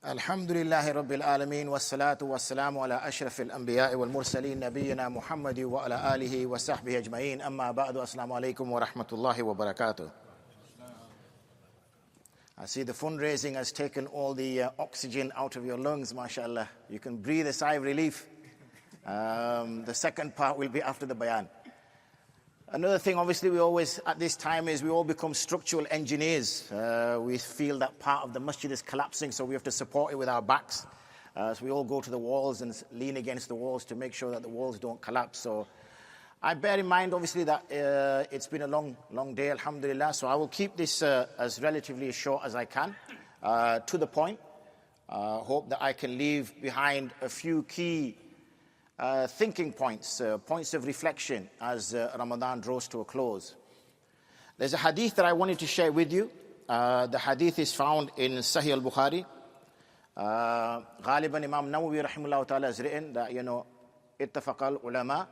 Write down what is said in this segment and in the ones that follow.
Alhamdulillahi Rabbil Alameen wassalatu wassalamu ala ashrafil anbiya'i wal mursaleen nabiyyina Muhammad wa ala alihi wa sahbihi ajma'in amma ba'du. Assalamu alaikum wa rahmatullahi wa barakatuh. I see the fundraising has taken all the oxygen out of your lungs, mashallah. You can breathe a sigh of relief. The second part will be after the bayan. Another thing, obviously, we always, at this time, is we all become structural engineers. We feel that part of the masjid is collapsing, so we have to support it with our backs. So we all go to the walls and lean against the walls to make sure that the walls don't collapse. So I bear in mind, obviously, that it's been a long day, alhamdulillah. So I will keep this as relatively short as I can, to the point. Hope that I can leave behind a few key thinking points, points of reflection as Ramadan draws to a close. There's a hadith that I wanted to share with you. The hadith is found in Sahih al-Bukhari. Ghaliban Imam Nawawi rahimahullah ta'ala has written that, اتفق العلماء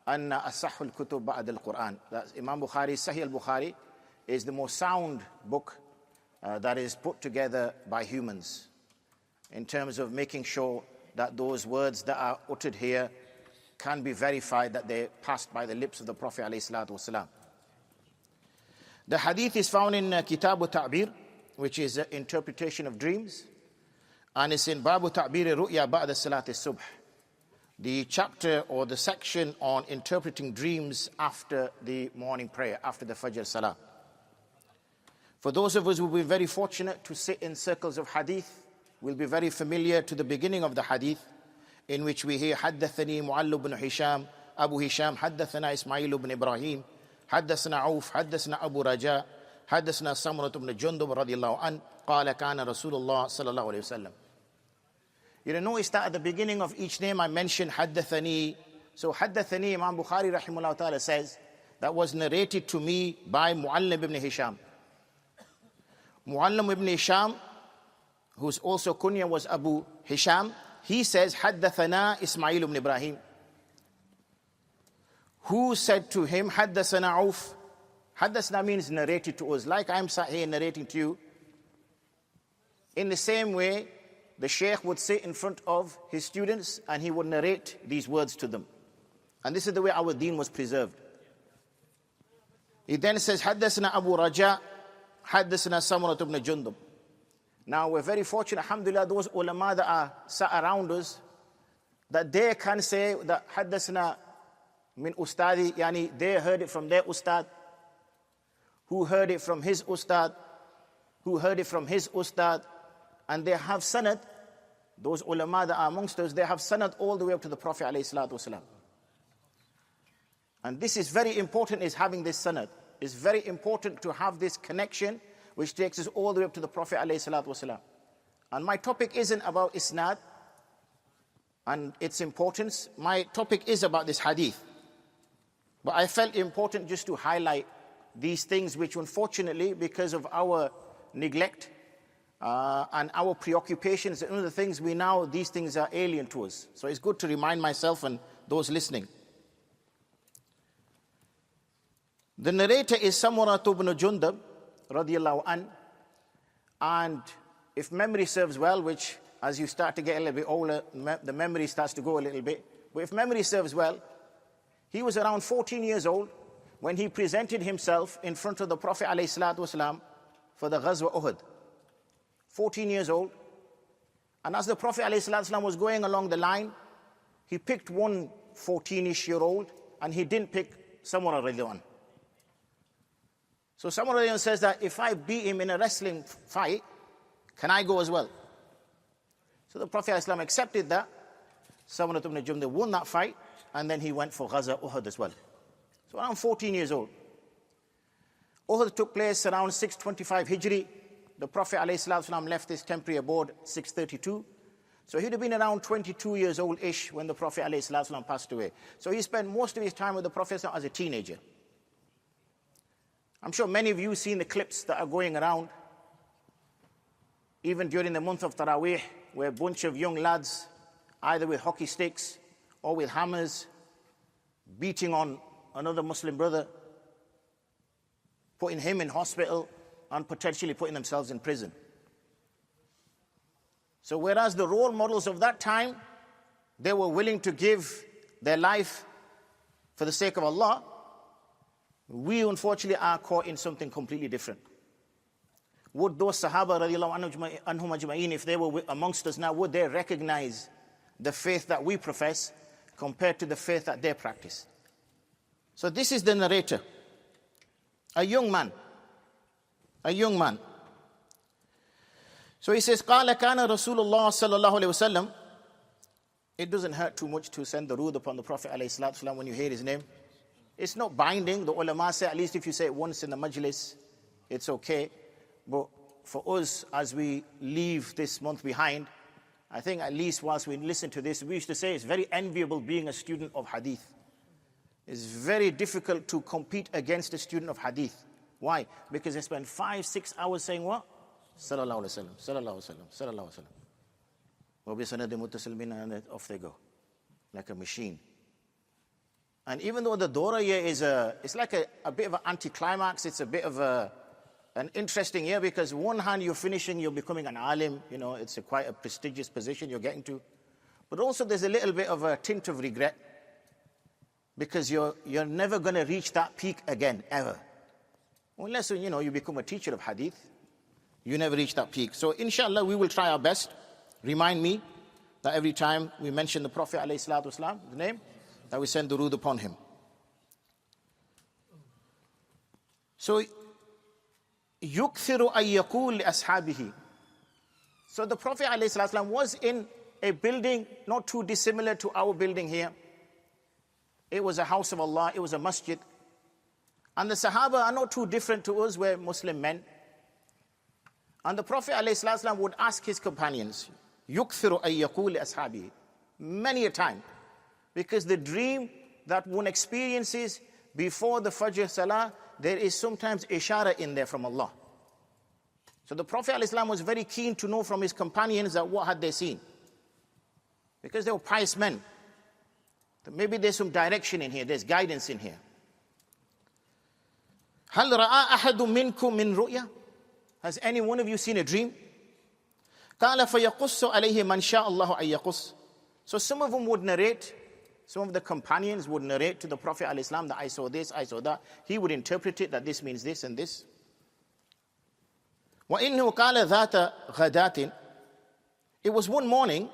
أن أصح الكتب بعد القرآن. That Imam Bukhari, Sahih al-Bukhari, is the most sound book that is put together by humans in terms of making sure that those words that are uttered here can be verified that they passed by the lips of the Prophet ﷺ. The hadith is found in Kitab al-Ta'bir, which is interpretation of dreams, and it's in Babu Ta'bir Ru'ya Ba'da Salat al-Subh, the chapter or the section on interpreting dreams after the morning prayer, after the Fajr Salah. For those of us who have been very fortunate to sit in circles of hadith, will be very familiar to the beginning of the hadith, in which we hear حدثني معل بن هشام أبو هشام حدثنا إسماعيل بن إبراهيم حدثنا عوف حدثنا أبو رجاء حدثنا سمرة بن جندب رضي الله عنه قال كان رسول الله صلى الله عليه وسلم. You notice that at the beginning of each name I mentioned حدثني. So حدثني, Imam Bukhari rahimahullah ta'ala says, that was narrated to me by Muallim ibn Hisham. Muallim ibn Hisham, whose also kunya was Abu Hisham, he says, حدثنا إسماعيل ibn Ibrahim. Who said to him, حدثنا عوف. حدثنا means narrated to us, like I'm sat here narrating to you. In the same way, the Shaykh would sit in front of his students and he would narrate these words to them. And this is the way our deen was preserved. He then says, حدثنا أبو رجاء حدثنا سمرة بن جندب. Now we're very fortunate, alhamdulillah, those ulama that are sat around us, that they can say that حدثنا min ustadi, yani they heard it from their ustad, who heard it from his ustad, who heard it from his ustad, and they have sanad. Those ulama that are amongst us, they have sanad all the way up to the Prophet ﷺ. And this is very important, is having this sanad. It's very important to have this connection which takes us all the way up to the Prophet ﷺ. And my topic isn't about isnad and its importance. My topic is about this hadith. But I felt important just to highlight these things which, unfortunately, because of our neglect and our preoccupations and other things, these things are alien to us. So it's good to remind myself and those listening. The narrator is Samurah ibn Jundab radiyallahu an, and if memory serves well, which as you start to get a little bit older, the memory starts to go a little bit, but if memory serves well, he was around 14 years old when he presented himself in front of the Prophet ﷺ for the Ghazwa Uhud. 14 years old. And as the Prophet ﷺ was going along the line, he picked one 14-ish-year-old and he didn't pick Samurah radiyallahu an. So Samurah says that if I beat him in a wrestling fight, can I go as well? So the Prophet ﷺ accepted that. Samurah ibn Jundab won that fight, and then he went for Ghazwa Uhud as well. So around 14 years old. Uhud took place around 625 Hijri. The Prophet ﷺ left his temporary abode 632. So he'd have been around 22 years old-ish when the Prophet ﷺ passed away. So he spent most of his time with the Prophet as a teenager. I'm sure many of you have seen the clips that are going around, even during the month of Taraweeh, where a bunch of young lads, either with hockey sticks or with hammers, beating on another Muslim brother, putting him in hospital and potentially putting themselves in prison. So whereas the role models of that time, they were willing to give their life for the sake of Allah, we unfortunately are caught in something completely different. Would those Sahaba radiallahu anhum ajma'in, if they were amongst us now, would they recognize the faith that we profess compared to the faith that they practice? So this is the narrator, a young man. So he says, قال كان رسول الله صلى الله عليه وسلم. It doesn't hurt too much to send the rood upon the Prophet alayhi salatu wasalam when you hear his name. It's not binding. The ulama say at least if you say it once in the majlis, it's okay. But for us, as we leave this month behind, I think at least whilst we listen to this, we used to say it's very enviable being a student of hadith. It's very difficult to compete against a student of hadith. Why? Because they spend 5-6 hours saying what? Sallallahu alaihi wasallam, sallallahu alaihi wasallam, sallallahu alaihi wasallam. And off they go, like a machine. And even though the Dora year it's like a bit of an anticlimax, it's a bit of an interesting year because one hand you're finishing, you're becoming an alim, it's quite a prestigious position you're getting to. But also there's a little bit of a tint of regret because you're never going to reach that peak again, ever. Unless, you become a teacher of hadith, you never reach that peak. So inshallah, we will try our best. Remind me that every time we mention the Prophet ﷺ, the name, that we send durood upon him. So, يُكْثِرُ أَن يَقُولِ لِأَصْحَابِهِ. So the Prophet ﷺ was in a building not too dissimilar to our building here. It was a house of Allah, it was a masjid. And the Sahaba are not too different to us, we're Muslim men. And the Prophet ﷺ would ask his companions, يُكْثِرُ أَن يَقُولِ لِأَصْحَابِهِ, many a time. Because the dream that one experiences before the Fajr Salah, there is sometimes ishara in there from Allah. So the Prophet ﷺ was very keen to know from his companions that what had they seen. Because they were pious men. Maybe there's some direction in here, there's guidance in here. هَلْ رَأَى أَحَدٌ مِّنْكُم مِّن رُؤْيَا? Has any one of you seen a dream? قَالَ فَيَقُصُّ عَلَيْهِ مَنْ شَاءَ اللَّهُ أَن يَقُصُّ. So some of them would narrate, some of the companions would narrate to the Prophet ﷺ that I saw this, I saw that. He would interpret it that this means this and this. وَإِنَّهُ قَالَ ذَاتَ غَدَاتٍ. It was one morning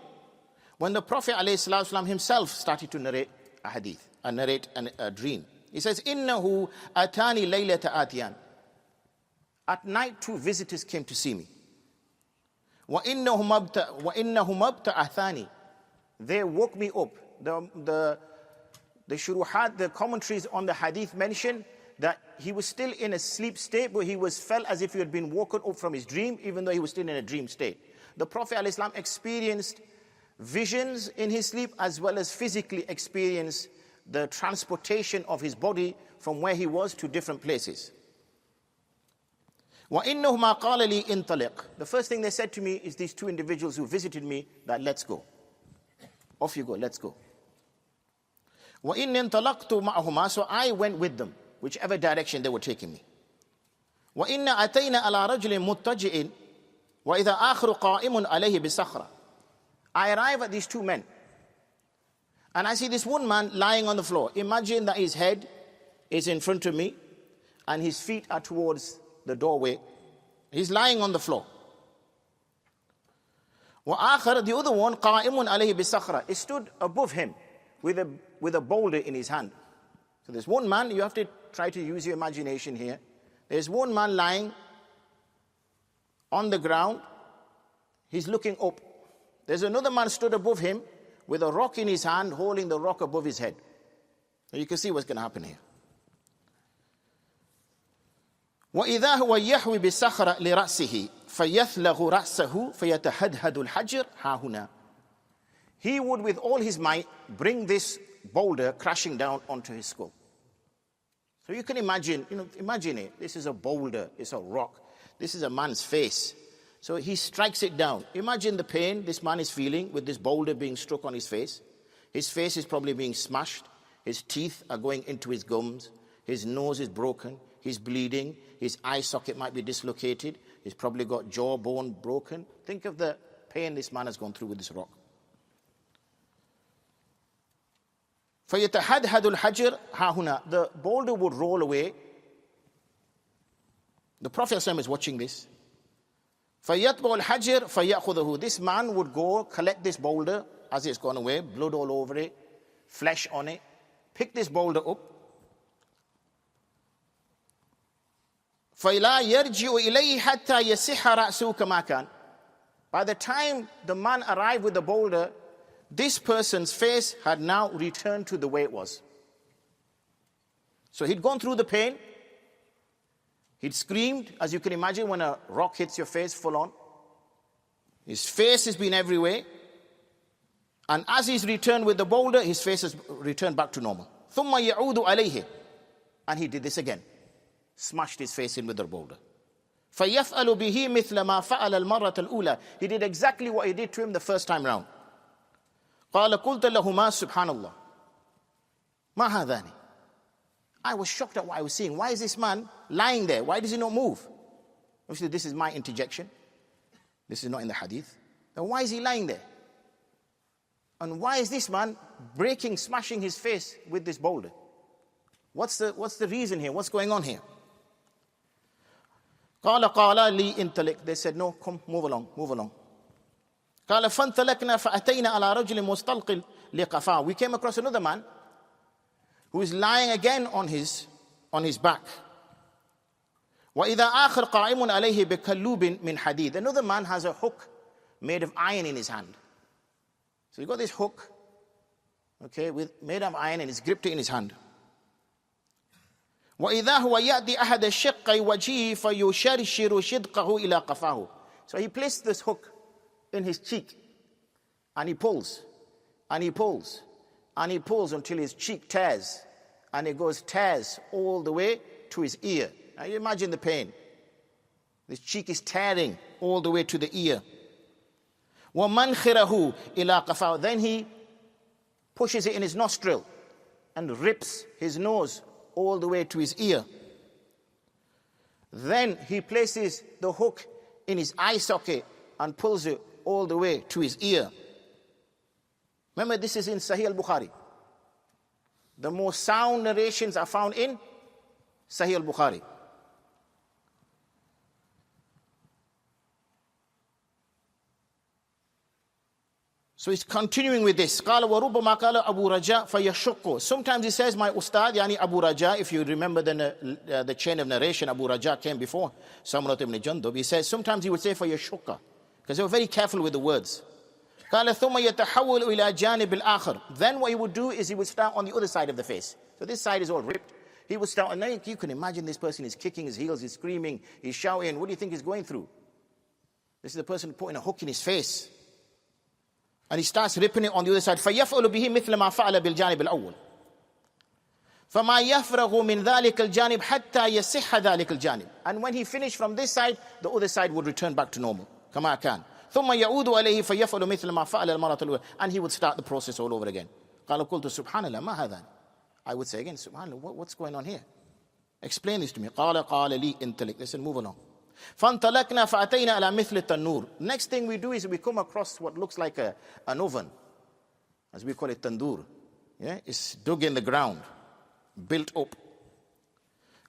when the Prophet ﷺ himself started to narrate a hadith, narrate a dream. He says, إِنَّهُ أَتَانِي لَيْلَةَ آتِيَانِ. At night, 2 visitors came to see me. وَإِنَّهُمَا ابْتَعَثَانِ. They woke me up. The shuruhat, the commentaries on the hadith mention that he was still in a sleep state, but he felt as if he had been woken up from his dream, even though he was still in a dream state. The Prophet ﷺ experienced visions in his sleep, as well as physically experienced the transportation of his body from where he was to different places. وَإِنَّهُمَا قَالَ لِي إِنْطَلِقْ. The first thing they said to me is these 2 individuals who visited me, that let's go. Off you go, let's go. وَإِنِّ انْطَلَقْتُ مَعَهُمَا. So I went with them, whichever direction they were taking me. وَإِنَّ أَتَيْنَا عَلَى رَجُلٍ مُتَّجِئٍ وَإِذَا آخَرُ قَائِمٌ عَلَيْهِ بِصَخْرَةٍ. I arrive at these 2 men. And I see this one man lying on the floor. Imagine that his head is in front of me and his feet are towards the doorway. He's lying on the floor. وآخر, the other one, قائم عليه بصخرة. It stood above him with a boulder in his hand. So there's one man, you have to try to use your imagination here. There's one man lying on the ground. He's looking up. There's another man stood above him with a rock in his hand, holding the rock above his head. So you can see what's going to happen here. وَإِذَا هُوَ يَحْوِي بِالصَّخْرَةِ لِرَأْسِهِ فَيَثْلَغُ رَأْسَهُ فَيَتَهَدْهَدُ الْحَجْرُ هَا هُنَا. He would with all his might bring this boulder crashing down onto his skull. So you can imagine, imagine it. This is a boulder, it's a rock. This is a man's face. So he strikes it down. Imagine the pain this man is feeling with this boulder being struck on his face. His face is probably being smashed. His teeth are going into his gums. His nose is broken. He's bleeding. His eye socket might be dislocated. He's probably got jawbone broken. Think of the pain this man has gone through with this rock. فَيَتَحَدْهَدُ الْحَجِرُ هَا هُنَا. The boulder would roll away. The Prophet ﷺ is watching this. فَيَطْبَعُ الْحَجِرُ فَيَأْخُذُهُ. This man would go collect this boulder as it's gone away, blood all over it, flesh on it, pick this boulder up. فَإِلَا يَرْجِعُ إِلَيْهِ حَتَّى يَسِحَ رَأْسُهُ كَمَا كَانَ. By the time the man arrived with the boulder, this person's face had now returned to the way it was. So he'd gone through the pain. He'd screamed, as you can imagine when a rock hits your face full on. His face has been everywhere. And as he's returned with the boulder, his face has returned back to normal. ثُمَّ يَعُودُ عَلَيْهِ. And he did this again. Smashed his face in with the boulder. فَيَفْعَلُ بِهِ مِثْلَ مَا فَعَلَ الْمَرَّةَ الْأُولَى. He did exactly what he did to him the first time round. قَالَ قُلْتَ لَهُمَا سُبْحَانَ اللَّهِ مَا هَذَانِ. I was shocked at what I was seeing. Why is this man lying there? Why does he not move? Obviously, this is my interjection. This is not in the hadith. Then why is he lying there? And why is this man smashing his face with this boulder? What's the reason here? What's going on here? قَالَ لِي انطلق. They said, no, come, move along. قَالَ فَانْطَلَقْنَا فَأَتَيْنَا عَلَى رَجُلٍ مُسْتَلْقٍ لِقَفَاهُ. We came across another man who is lying again on his back. وَإِذَا آخَرْ قَائِمٌ عَلَيْهِ بِكَلُّوبٍ مِّنْ حَدِيدٍ. Another man has a hook made of iron in his hand. So he's got this hook, okay, made of iron, and he's gripped it in his hand. وَإِذَا هُوَ يَأْتِي أَحَدَ الشِّقَّيْ وَجْهِهِ فَيُشَرْشِرُ شِدْقَهُ إِلَى قَفَاهُ. So he placed this hook in his cheek, and he pulls, and he pulls, and he pulls until his cheek tears, and it tears all the way to his ear. Now you imagine the pain. His cheek is tearing all the way to the ear. وَمَنْخِرَهُ إِلَى قَفَاهُ. Then he pushes it in his nostril and rips his nose all the way to his ear. Then he places the hook in his eye socket and pulls it all the way to his ear. Remember, this is in Sahih al-Bukhari. The most sound narrations are found in Sahih al-Bukhari. So he's continuing with this. قال وربما قال أبو رجاء فيشق. Sometimes he says, my ustad, yani Abu Raja, if you remember the chain of narration, Abu Raja came before Samrat ibn Jundub. He says, sometimes he would say فيشق, because they were very careful with the words. قال ثم يتحول إلى جانب الآخر. Then what he would do is he would start on the other side of the face. So this side is all ripped. He would start, and now you can imagine this person is kicking his heels, he's screaming, he's shouting. What do you think he's going through? This is the person putting a hook in his face. And he starts ripping it on the other side. فَيَفْعَلُ بِهِ مِثْلَ مَا فَعَلَ بِالْجَانِبِ الْأَوَّلِ فَمَا يَفْرَغُ مِنْ ذَلِكَ الْجَانِبِ حَتَّى يَصِحَّ ذَلِكَ الْجَانِبِ. And when he finished from this side, the other side would return back to normal. كَمَا كَانَ ثُمَّ يَعُودُ عَلَيْهِ فَيَفْعَلُ مِثْلَ مَا فَعَلَ الْمَرَّةَ الْأُولَى. And he would start the process all over again. قَالَ قُلْتُ سُبْحَانَ اللَّهِ مَا هَذَا. I would say again, subhanallah, what's going on here? Explain this to me. قَالَ لِي انطلق. They said, move along. فَانْطَلَقْنَا فَأَتَيْنَا عَلَى مِثْلِ التَّنُّورِ. Next thing we do is we come across what looks like an oven, as we call it, tandoor. Yeah? It's dug in the ground, built up.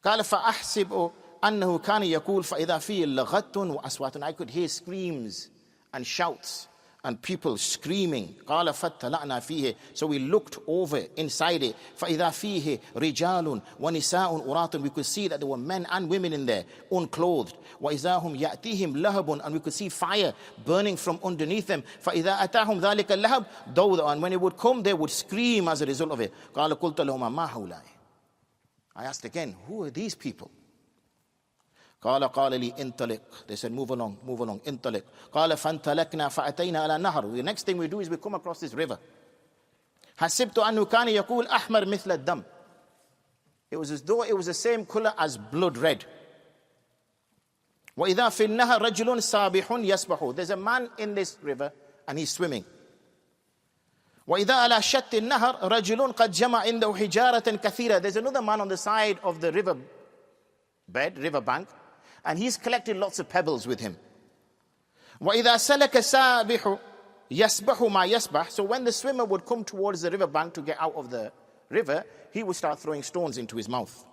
قال فأحسب أنه كان يقول فإذا فيه لغط وأصوات. I could hear screams and shouts and people screaming. قال فاطلعنا فيه. So we looked over inside it. فإذا فيه رجال ونساء عراة. We could see that there were men and women in there, unclothed. وإذا هم يأتيهم لهب. And we could see fire burning from underneath them. فإذا أتاهم ذلك اللهب ضوضاء. And when it would come, they would scream as a result of it. قال قلت لهما ما هؤلاء. I asked again, who are these people? قال لي انطلق. They said, move along, انطلق. قال فانطلقنا فأتينا على نهر. The next thing we do is we come across this river. حسبت أنه كان يقول أحمر مثل الدم. It was as though it was the same color as blood red. وإذا في النهر رجل سابح يسبح. There's a man in this river and he's swimming. وإذا على شط النهر رجل قد جمع عنده حجارة كثيرة. There's another man on the side of the river bank, and he's collected lots of pebbles with him. وَإِذَا سَلَكَ السَّابِحُ يَسْبَحُ مَا يَسْبَحُ. So when the swimmer would come towards the river bank to get out of the river, he would start throwing stones into his mouth.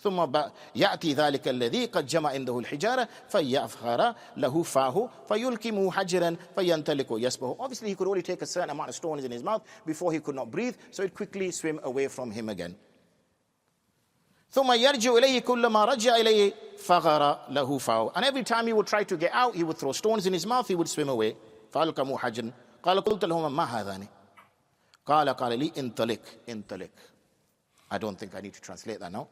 ثم يأتي ذلك الذي قد جمع عنده الحجارة فيأفخر له فاه فيلكمه حجرا فينطلق يسبح. Obviously he could only take a certain amount of stones in his mouth before he could not breathe, so it quickly swim away from him again. ثم يرجع إليه كلما رجع إليه فغر له فاه. And every time he would try to get out, he would throw stones in his mouth, he would swim away. فألقموا حجرا قال قلت لهما ما هذان قال لي انطلق. I don't think I need to translate that now.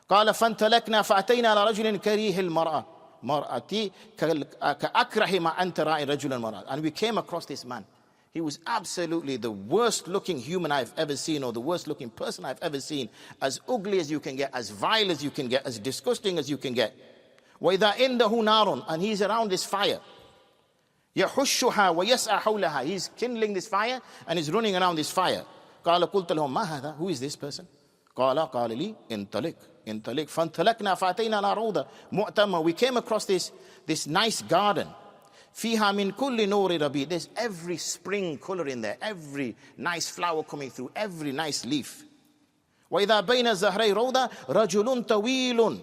قال فانطلقنا فأتينا على رجل كريه المرأة مرأتي كأكره ما أنت رأي رجل المرأة. And we came across this man. He was absolutely the worst looking human I've ever seen, or the worst looking person I've ever seen. As ugly as you can get, as vile as you can get, as disgusting as you can get. وإذا عنده نار, and he's around this fire. يحشها ويسعى حولها. He's kindling this fire and he's running around this fire. قال قلت لهم ما هذا? Who is this person? قال لي انطلق. فانطلقنا فأتينا على روضة مؤتمة. We came across this nice garden. فيها من كل نور ربيع. There's every spring color in there, every nice flower coming through, every nice leaf. وإذا بين زهري روضة رجل طويل.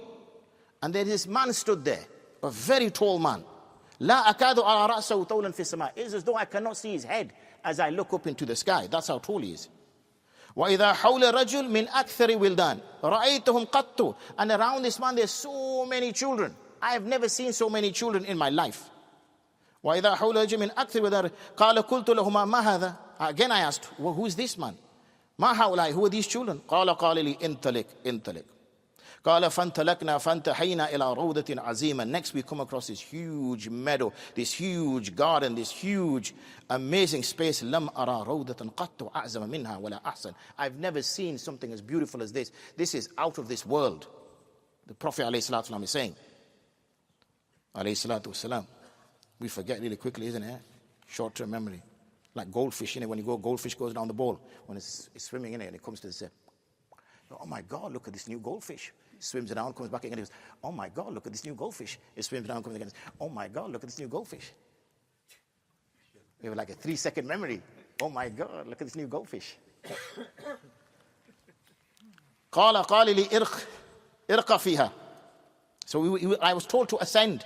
And there this man stood there, a very tall man. لا أكاد أرى رأسه طولا في السماء. It's as though I cannot see his head as I look up into the sky. That's how tall he is. وإذا حول رجل من أكثر ولدان رأيتهم قط. And around this man there's so many children. I have never seen so many children in my life. وإذا حول رجل من أكثر ولدان قال قلت لهما ما هذا? Again I asked, well, who is this man? ما هؤلاء? Who are these children? قال لي انطلق. قال فانطلقنا فانتهينا إلى روضة عظيمة. Next we come across this huge meadow, this huge garden, this huge amazing space. لم أرى روضة قط أعظم منها ولا أحسن. I've never seen something as beautiful as this. This is out of this world. The Prophet ﷺ is saying, ﷺ. We forget really quickly, isn't it? Short-term memory. Like goldfish, when you go, goldfish goes down the bowl. When it's swimming in it and it comes to the surface. Oh my God, look at this new goldfish. Swims around, comes back again. He goes, oh my God, look at this new goldfish. It swims around, comes again. Oh my God, look at this new goldfish. We have like a 3-second memory. Oh my God, look at this new goldfish. قال لي ارق فيها. So I was told to ascend.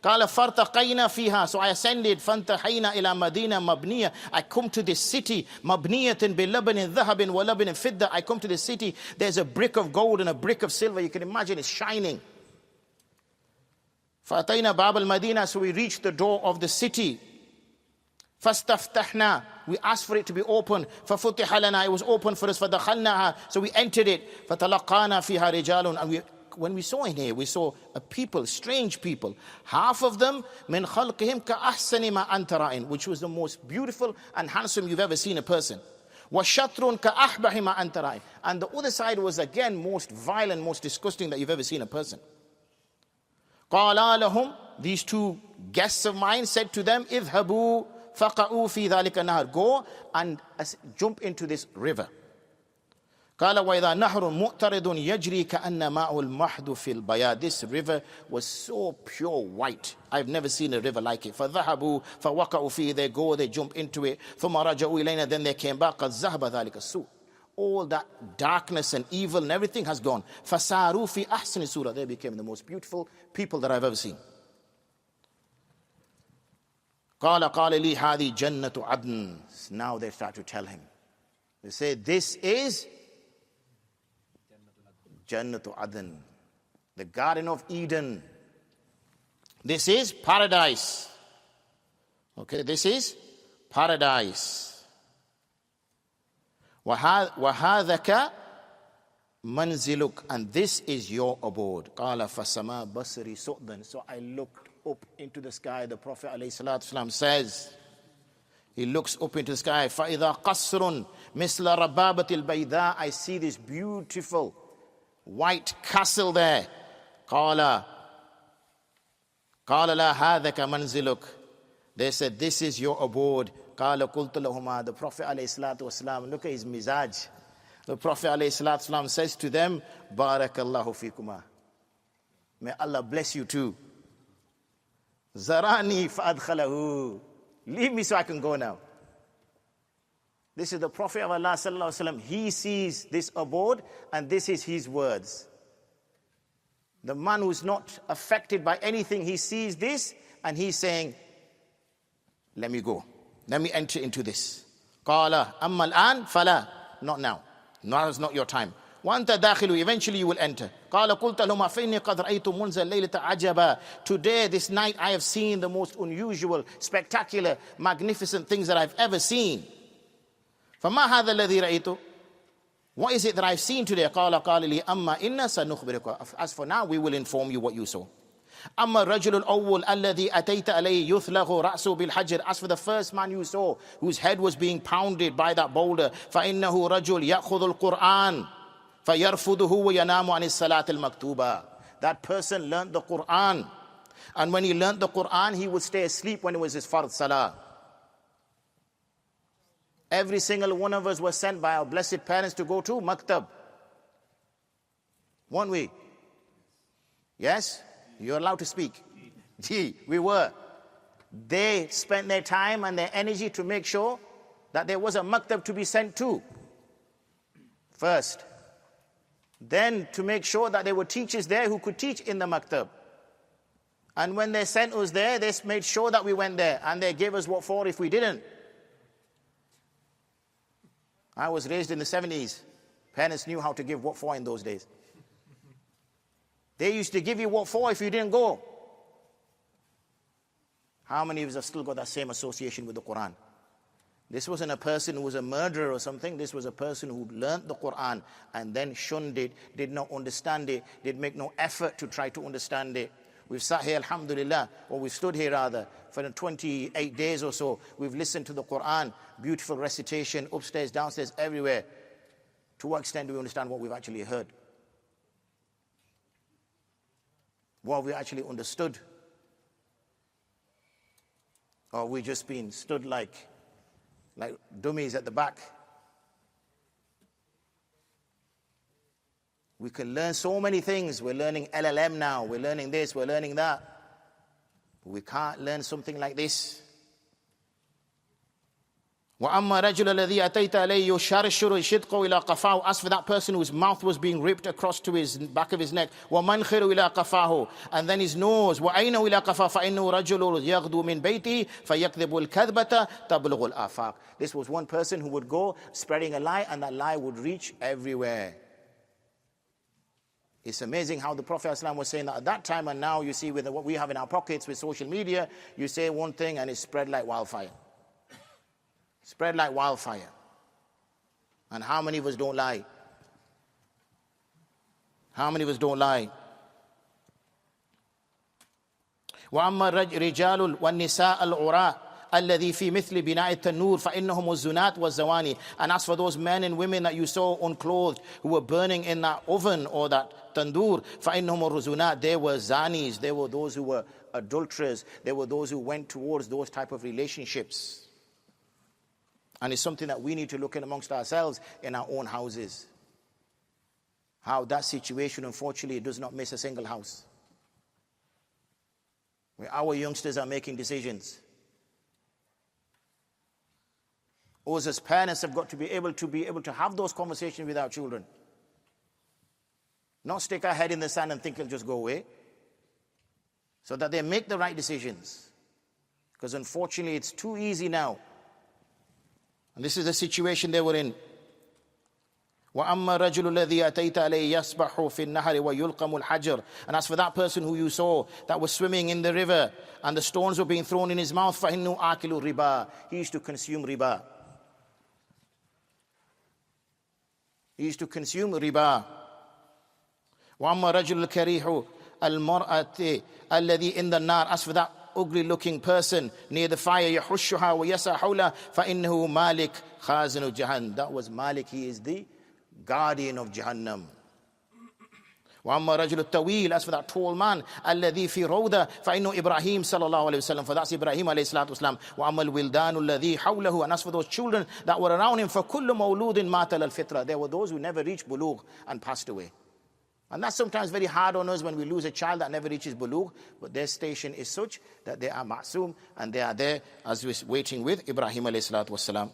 قال فارتقينا فيها. So I ascended. فانتهينا إلى مدينة مبنية. I come to this city. مبنية بلبن ذهب ولبن فضة. I come to this city. There's a brick of gold and a brick of silver. You can imagine it's shining. فأتينا باب المدينة. So we reached the door of the city. فاستفتحنا. We asked for it to be open. ففتح لنا. It was open for us. فدخلناها. So we entered it. فتلقانا فيها رجال. And when we saw in here, we saw a people, strange people. Half of them, من خلقهم كأحسن ما أنت رأين, which was the most beautiful and handsome you've ever seen a person. وشطر كأحبح ما أنت رأين. And the other side was again most violent, most disgusting that you've ever seen a person. قال لهم, these two guests of mine said to them, اذهبوا فقعوا في ذلك النهر. Go and jump into this river. قال وإذا نهر مؤترد يجري كأن ماء المحض في البياض. This river was so pure white. I've never seen a river like it. فذهبوا فوقعوا فيه. They go, they jump into it. ثم رجعوا إلينا. Then they came back. قد ذهب ذلك السوء. All that darkness and evil and everything has gone. فصاروا في أحسن صورة. They became the most beautiful people that I've ever seen. قال لي هذه جنة عدن. Now they start to tell him. They say, this is Jannatu Adn, the Garden of Eden. This is paradise. Okay, this is paradise. وَهَذَكَ مَنْزِلُكَ. And this is your abode. قَالَ فَسَمَا بَصَرِي سُؤْدًا. So I looked up into the sky. The Prophet ﷺ says, he looks up into the sky. فَإِذَا قَصْرٌ مِثْلَ رَبَابَةِ الْبَيْضَاءِ. I see this beautiful white castle there. قال لا هذاك منزلك. They said, this is your abode. قال قلت لهما. The Prophet ﷺ, look at his mizaj. The Prophet ﷺ says to them, بارك الله فيكما. May Allah bless you too. Zarani fa'adkhalahu. Leave me so I can go now. This is the Prophet of Allah sallallahu alaihi wasallam. He sees this abode and this is his words. The man who's not affected by anything, he sees this and he's saying, let me go. Let me enter into this. Qala amma al-an fala. Not now. Now is not your time. وَأَنْتَ دَاخِلُ. Eventually you will enter. قَالَ قُلْتَ لَهُمَا فَإِنِّي قَدْ رَأَيْتُ مُنْزَ اللَّيْلَةَ عَجَبًا. Today, this night, I have seen the most unusual, spectacular, magnificent things that I've ever seen. فَمَا هَذَا الَّذِي رَأَيْتُ. What is it that I've seen today? قَالَ لِي أَمَّا إِنَّا سَنُخْبِرُكَ. As for now, we will inform you what you saw. أما الرجل الأول الذي أتيت عليه يثلغ رأسه بالحجر. As for the first man you saw, whose head was being pounded by that boulder, فإنه رجل يأخذ القرآن فيرفضه وينام عن الصلاة المكتوبة. That person learned the Qur'an, and when he learned the Qur'an, he would stay asleep when it was his fard salah. Every single one of us was sent by our blessed parents to go to maktab. Weren't we? Yes? You're allowed to speak. Gee, we were. They spent their time and their energy to make sure that there was a maktab to be sent to first. Then to make sure that there were teachers there who could teach in the maktab. And when they sent us there, they made sure that we went there. And they gave us what for if we didn't. I was raised in the 70s. Parents knew how to give what for in those days. They used to give you what for if you didn't go. How many of us have still got that same association with the Qur'an? This wasn't a person who was a murderer or something. This was a person who learnt the Qur'an and then shunned it, did not understand it, did make no effort to try to understand it. We've sat here, alhamdulillah, or we've stood here rather, for 28 days or so. We've listened to the Qur'an, beautiful recitation, upstairs, downstairs, everywhere. To what extent do we understand what we've actually heard? What have we actually understood? Or we just been stood like dummies at the back? We can learn so many things. We're learning LLM now. We're learning this. We're learning that. But we can't learn something like this. وَأَمَّا رَجُلَ الَّذِي أَتَيْتَ عَلَيْهِ يُشَرْشُرُ شِدْقَهُ إِلَىٰ قَفَاهُ. As for that person whose mouth was being ripped across to his back of his neck, وَمَنْخِرُ إِلَىٰ قَفَاهُ, and then his nose, وَأَيْنَهُ إِلَىٰ قَفَاهُ فَإِنَّهُ رَجُلٌ يَغْدُو مِنْ بَيْتِهِ فَيَكْذِبُ الْكَذْبَةَ تَبْلُغُ الْآفَاقِ. This was one person who would go spreading a lie, and that lie would reach everywhere. It's amazing how the Prophet ﷺ was saying that at that time, and now you see with what we have in our pockets with social media, you say one thing and it's spread like wildfire. Spread like wildfire. And how many of us don't lie? How many of us don't lie? وَأَمَّا الرِّجَالُ وَالنِّسَاءَ الْعُرَاءِ الَّذِي فِي مِثْلِ بِنَاءِ التَّنُّورِ فَإِنَّهُمُ الزُّنَاتُ وَالزَّوَانِي. And as for those men and women that you saw unclothed, who were burning in that oven or that tandoor, فَإِنَّهُمُ الرُّزُنَاتِ. They were zanis. They were those who were adulterers. They were those who went towards those type of relationships. And it's something that we need to look at amongst ourselves in our own houses. How that situation, unfortunately, does not miss a single house. Where our youngsters are making decisions. Us as parents have got to be able to have those conversations with our children. Not stick our head in the sand and think it'll just go away. So that they make the right decisions. Because unfortunately, it's too easy now. And this is the situation they were in. وَأَمَّا الرَّجُلُ الَّذِي أَتَيْتَ عَلَيْهِ يَسْبَحُ فِي النَّهَرِ وَيُلْقَمُ الْحَجَرِ. And as for that person who you saw that was swimming in the river and the stones were being thrown in his mouth, فَإِنُّ آكِلُ riba. He used to consume riba. He used to consume riba. وَأَمَّا الرَّجُلُ الْكَرِيحُ الْمَرْأَةِ الَّذِي إِنَّ النَّارِ. As for that ugly looking person near the fire, يَحُشُّهَا وَيَسَى حَوْلَهَا فَإِنَّهُ مَالِكٌ خَازِنُ جَهَنَّمَ. That was Malik. He is the guardian of Jahannam. وَأَمَّا رَجُلُ الطَّوِيلُ. As for that tall man, الَّذِي فِي رَوْضَةٍ فَإِنَّهُ إِبْرَاهِيمُ صلى الله عليه وسلم. For that's Ibrahim alayhi salatu wasalam. وَأَمَّا الْوِلْدَانُ الَّذِي حَوْلَهُ. And as for those children that were around him, فَكُلُّ مَوْلُودٍ مَاتَ الْفِطْرَةِ. There were those who never reached bulugh and passed away. And that's sometimes very hard on us when we lose a child that never reaches bulugh, but their station is such that they are ma'soom and they are there as we're waiting with Ibrahim alayhi salatu wassalam.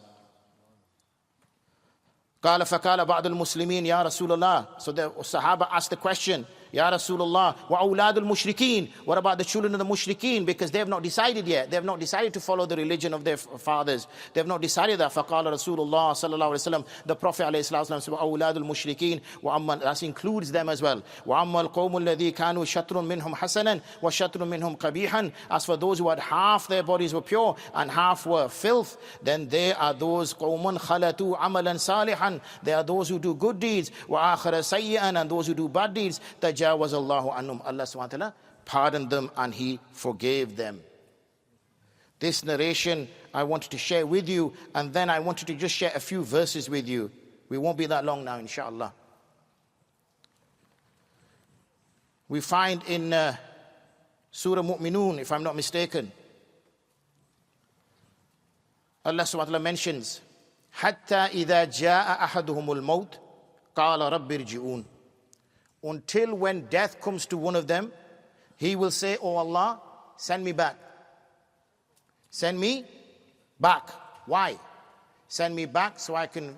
قال فقال بعض المسلمين يا رسول الله. So the Sahaba asked the question, Ya Rasulullah, وَأَوْلَادُ الْمُشْرِكِينَ. What about the children of the mushrikeen? Because they have not decided yet. They have not decided to follow the religion of their fathers. They have not decided that. فَقَالَ رَسُولُ اللَّهِ صَلَّى اللَّهُ عَلَيْهِ وسلم. The Prophet ﷺ said, وَأَوْلَادُ الْمُشْرِكِينَ وَأَمَّا. That includes them as well. وَأَمَّا الْقَوْمُ الَّذِي كَانُوا شَطْرٌ مِّنْهُمْ حَسَنًا وَشَطْرٌ مِّنْهُمْ قَبِيحًا. As for those who had half their bodies were pure and half were filth, then they are those قَوْمٌ خَلَطُوا عَمَلًا صَالِحًا. They are those who do good deeds. وَآخَرَ سَيِّئًا. And those who do bad deeds. تَجَاوَزَ اللَّهُ عَنْهُمْ. Allah subhanahu wa ta'ala pardoned them and He forgave them. This narration I wanted to share with you, and then I wanted to just share a few verses with you. We won't be that long now, inshallah. We find in Surah Mu'minun, if I'm not mistaken, Allah subhanahu wa ta'ala mentions, حَتَّى إِذَا جَاءَ أَحَدُهُمُ الْمَوْتِ قَالَ رَبِّ ارْجِعُونَ. Until when death comes to one of them, he will say, Oh Allah, send me back. Send me back. Why? Send me back so I can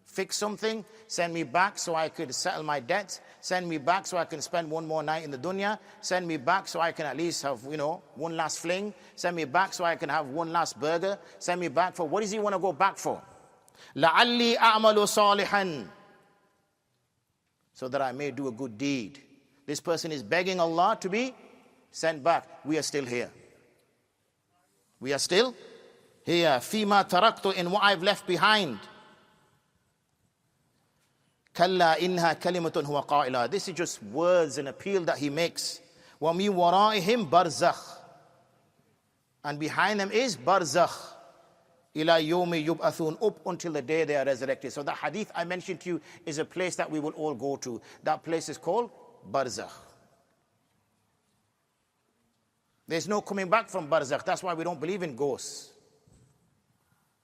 fix something. Send me back so I could settle my debts. Send me back so I can spend one more night in the dunya. Send me back so I can at least have, one last fling. Send me back so I can have one last burger. Send me back for, what does he want to go back for? لَعَلِّي أَعْمَلُ صَالِحًا. So that I may do a good deed. This person is begging Allah to be sent back. We are still here. We are still here. فِيمَا تَرَكْتُ. In what I've left behind. كَلَّا إِنْهَا كَلِمَةٌ هُوَ قَائِلًا. This is just words and appeal that he makes. وَمِنْ وَرَائِهِمْ بَرْزَخٌ. And behind them is barzakh. إِلَى يَوْمِ يُبْعَثُونَ. Up until the day they are resurrected. So the hadith I mentioned to you is a place that we will all go to. That place is called barzakh. There's no coming back from barzakh. That's why we don't believe in ghosts.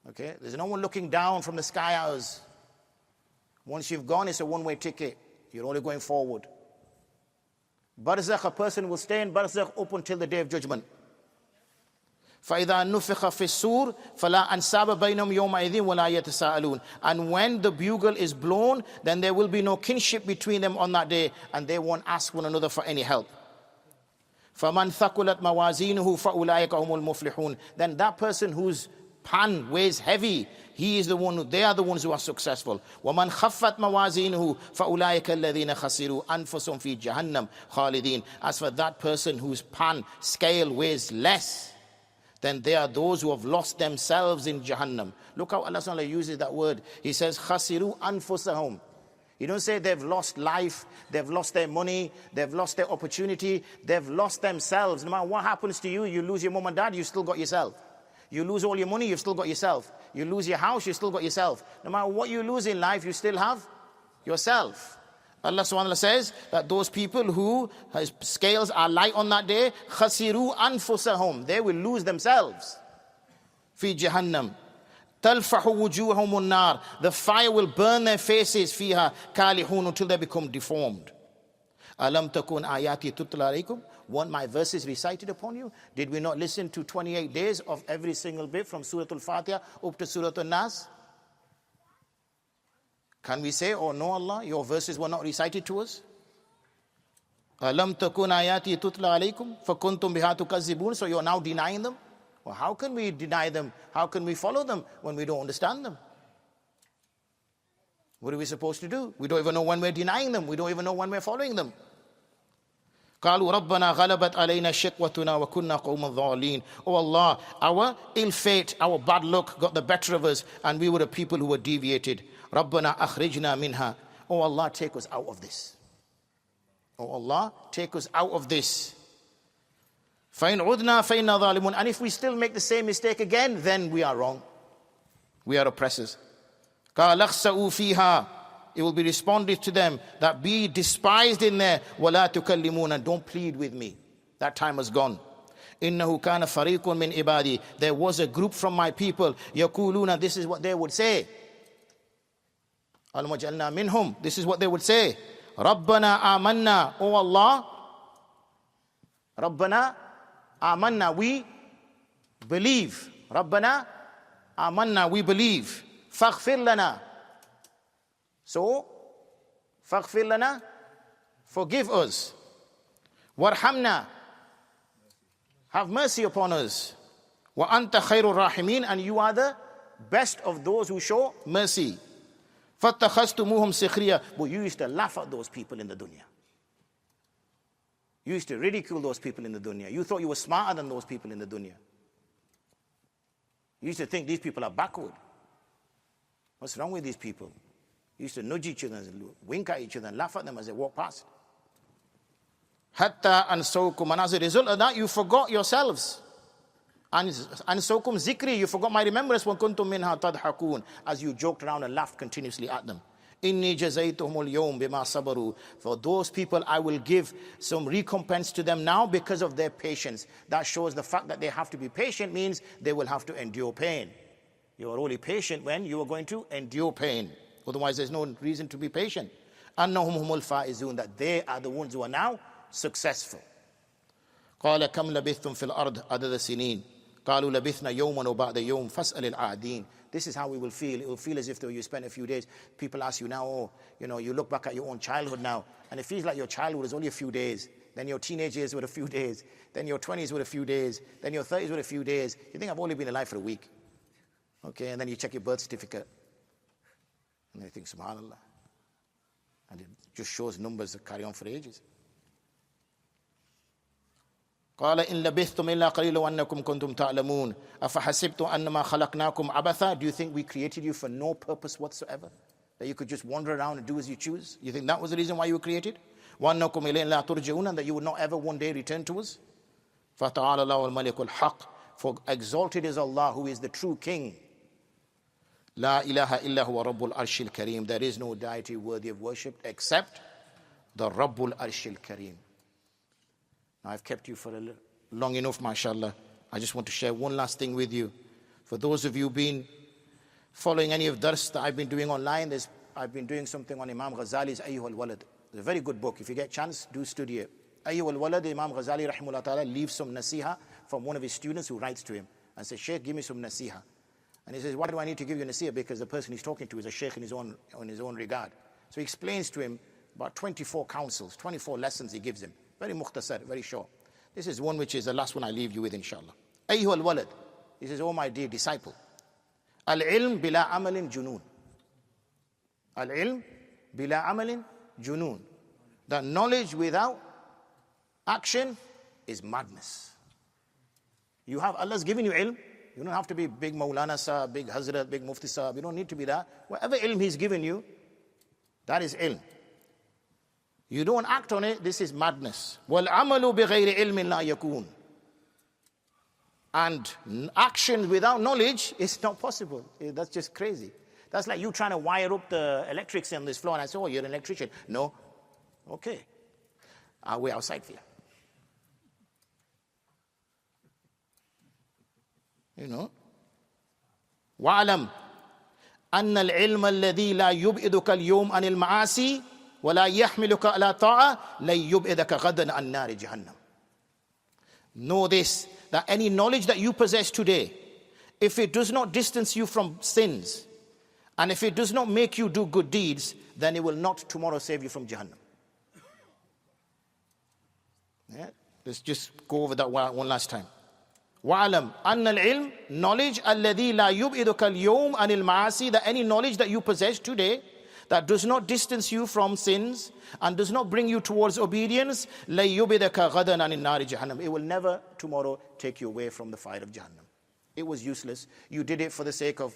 Okay? There's no one looking down from the sky at us. Once you've gone, it's a one-way ticket. You're only going forward. Barzakh, a person will stay in barzakh up until the day of judgment. فَإِذَا نُفِخَ فِي السُّورِ فَلَا أَنْسَابَ بَيْنَهُمْ يَوْمَئِذٍ وَلَا يَتَسَاءَلُونَ. And when the bugle is blown, then there will be no kinship between them on that day, and they won't ask one another for any help. فَمَنْ ثَقُلَتْ مَوَازِينُهُ فَأُولَٰئِكَ هُمُ الْمُفْلِحُونَ. Then that person whose pan weighs heavy, they are the ones who are successful. وَمَنْ خَفَّتْ مَوَازِينُهُ فَأُولَٰئِكَ الَّذِينَ خَسِرُوا أَنفُسَهُمْ فِي جَهَنَّمْ خَالِدِينَ. As for that person whose pan scale weighs less, then they are those who have lost themselves in Jahannam. Look how Allah SWT uses that word. He says, خَسِرُوا أَنفُسَهُمْ. He don't say they've lost life, they've lost their money, they've lost their opportunity, they've lost themselves. No matter what happens to you, you lose your mom and dad, you still got yourself. You lose all your money, you've still got yourself. You lose your house, you still got yourself. No matter what you lose in life, you still have yourself. Allah subhanahu wa ta'ala says that those people who his scales are light on that day, khasiru anfusahum, they will lose themselves. Fi jahannam. Talfahu wujuhum an-nar. The fire will burn their faces fiha kalihun until they become deformed. Alam takun ayati tutla alaykum. Weren't my verses recited upon you? Did we not listen to 28 days of every single bit from Surah Al-Fatiha up to Surah Al-Nas? Can we say, oh no Allah, your verses were not recited to us? Alam takun ayati tutla alaykum fakuntum biha tukazzibun. So you're now denying them? Well, how can we deny them? How can we follow them when we don't understand them? What are we supposed to do? We don't even know when we're denying them. We don't even know when we're following them. قالوا ربنا غلبت علينا شقوتنا وكنا قوما ضالين. Oh Allah, our ill fate, our bad luck got the better of us, and we were the people who were deviated. ربنا أخرجنا منها. Oh Allah, take us out of this. Oh Allah, take us out of this. فإن عدنا فإنا ظالمون. And if we still make the same mistake again, then we are wrong. We are oppressors. قال اخسئوا فيها. It will be responded to them that be despised in there. وَلَا تُكَلِّمُونَ. And don't plead with me. That time has gone. إِنَّهُ كَانَ فَرِيقٌ مِّنْ عِبَادِي. There was a group from my people. يَقُولُونَ. This is what they would say. أَلَمْ وَجَعَلْنَا مِنْهُمْ. This is what they would say. Rabbana amanna, O Allah, Rabbana amanna, we believe. Rabbana amanna, we believe. Faghfir lana. So, faghfir lana, forgive us. Warhamna, have mercy upon us. Wa anta khairur rahimin, and you are the best of those who show mercy. Fattakhastumuhum sikhriya. But you used to laugh at those people in the dunya. You used to ridicule those people in the dunya. You thought you were smarter than those people in the dunya. You used to think these people are backward. What's wrong with these people? You used to nudge each other and wink at each other and laugh at them as they walk past. Hatta ansawkum, and as a result of that, you forgot yourselves. Ansawkum zikri, you forgot my remembrance. Wa kuntum minha tadhakun, as you joked around and laughed continuously at them. Inni jazaytuhumul yawm bima sabaru. For those people, I will give some recompense to them now because of their patience. That shows the fact that they have to be patient means they will have to endure pain. You are only patient when you are going to endure pain. Otherwise, there's no reason to be patient. Annahum humul faizun, that they are the ones who are now successful. قال كم لبثتم في الأرض عدد سنين قالوا لبثنا يوما وبعد يوم فاسأل العادين. This is how we will feel. It will feel as if though you spent a few days. People ask you now, oh, you look back at your own childhood now, and it feels like your childhood was only a few days. Then your teenage years were a few days. Then your 20s were a few days. Then your 30s were a few days. You think I've only been alive for a week. Okay, and then you check your birth certificate. And you think, subhanallah. And it just shows numbers that carry on for ages. قال إن لبثتم إلا قليلا وأنكم كنتم تعلمون أفحسبتم أنما خلقناكم عبثا. Do you think we created you for no purpose whatsoever? That you could just wander around and do as you choose? You think that was the reason why you were created? وأنكم إلينا لا ترجعون, and that you would not ever one day return to us? فتعالى الله الملك الحق. For exalted is Allah, who is the true King. لا إله إلا هو رب العرش الكريم. There is no deity worthy of worship except the Rabbul Arshil Kareem. Now I've kept you for long enough, mashallah. I just want to share one last thing with you. For those of you who've been following any of dars that I've been doing online, I've been doing something on Imam Ghazali's Ayyuh al-Walad. It's a very good book. If you get a chance, do study it. Ayyuh al-Walad, Imam Ghazali rahimahullah ta'ala leaves some nasiha from one of his students who writes to him and says, Shaykh, give me some nasiha. And he says, why do I need to give you nasiha? Because the person he's talking to is a shaykh in his own regard. So he explains to him about 24 counsels, 24 lessons he gives him. Very mukhtasar, very short. This is one which is the last one I leave you with, inshallah. Ayyuh al-walad. He says, oh my dear disciple. Al-ilm bila amalin junun. Al-ilm bila amalin junun. The knowledge without action is madness. You have, Allah's given you ilm. You don't have to be big Maulana Sahab, big Hazrat, big Mufti Sahab. You don't need to be that. Whatever ilm He's given you, that is ilm. You don't act on it, this is madness. وَالْعَمَلُ بِغَيْرِ عِلْمٍ لَا يَكُونَ. And action without knowledge is not possible. That's just crazy. That's like you trying to wire up the electrics on this floor and I say, oh, you're an electrician. No. Okay. I'll wait outside for you. You know. وَعْلَمْ أَنَّ الْعِلْمَ الَّذِي لَا يُبْعِدُكَ الْيَوْمَ عَنِ الْمَعَاصِي وَلَا يَحْمِلُكَ عَلَى طَاعَةٍ لَن يُبْعِدَكَ غَدًا عَنْ نَارِ جَهَنَّمَ. Know this, that any knowledge that you possess today, if it does not distance you from sins, and if it does not make you do good deeds, then it will not tomorrow save you from Jahannam. Yeah? Let's just go over that one last time. وَعَلَمْ أَنَّ الْعِلْمِ, knowledge, الَّذِي لَا يُبْعِدُكَ الْيَوْمَ عَنِ الْمَعَاصِي, that any knowledge that you possess today, that does not distance you from sins and does not bring you towards obedience, لَن يُبْعِدَكَ غَدًا عَنِ النَّارِ جَهَنَّمَ. It will never tomorrow take you away from the fire of Jahannam. It was useless. You did it for the sake of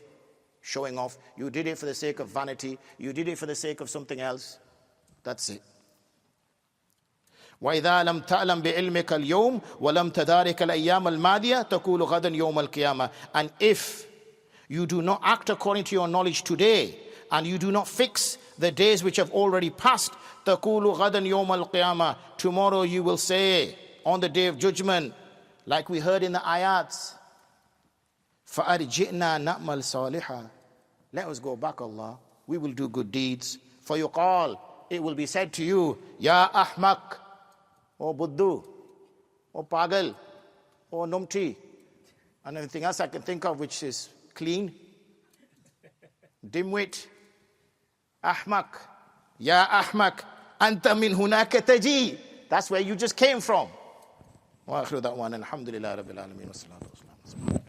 showing off. You did it for the sake of vanity. You did it for the sake of something else. That's it. وَإِذَا لَمْ تَعْلَمْ بِعِلْمِكَ الْيَوْمِ وَلَمْ تَدَارِكَ الْأَيَّامَ الْمَاضِيَةَ تَقُولُ غَدًا يَوْمَ الْقِيَامَةِ. And if you do not act according to your knowledge today, and you do not fix the days which have already passed, تَقُولُ غَدًا يَوْمَ الْقِيَامَةِ, tomorrow you will say, on the day of judgment, like we heard in the ayats, فَأَرْجِئْنَا نَعْمَلْ صَالِحًا. Let us go back, Allah. We will do good deeds. فَيُقَالُ, it will be said to you, Ya Ahmak, or Buddu, or Pagal, or Numti, and anything else I can think of which is clean. Dimwit, Ahmak, Ya Ahmak, Anta min hunaka taji. That's where you just came from. Wa akhiru da'wana alhamdulillahi rabbil alamin wa salatu wa salam.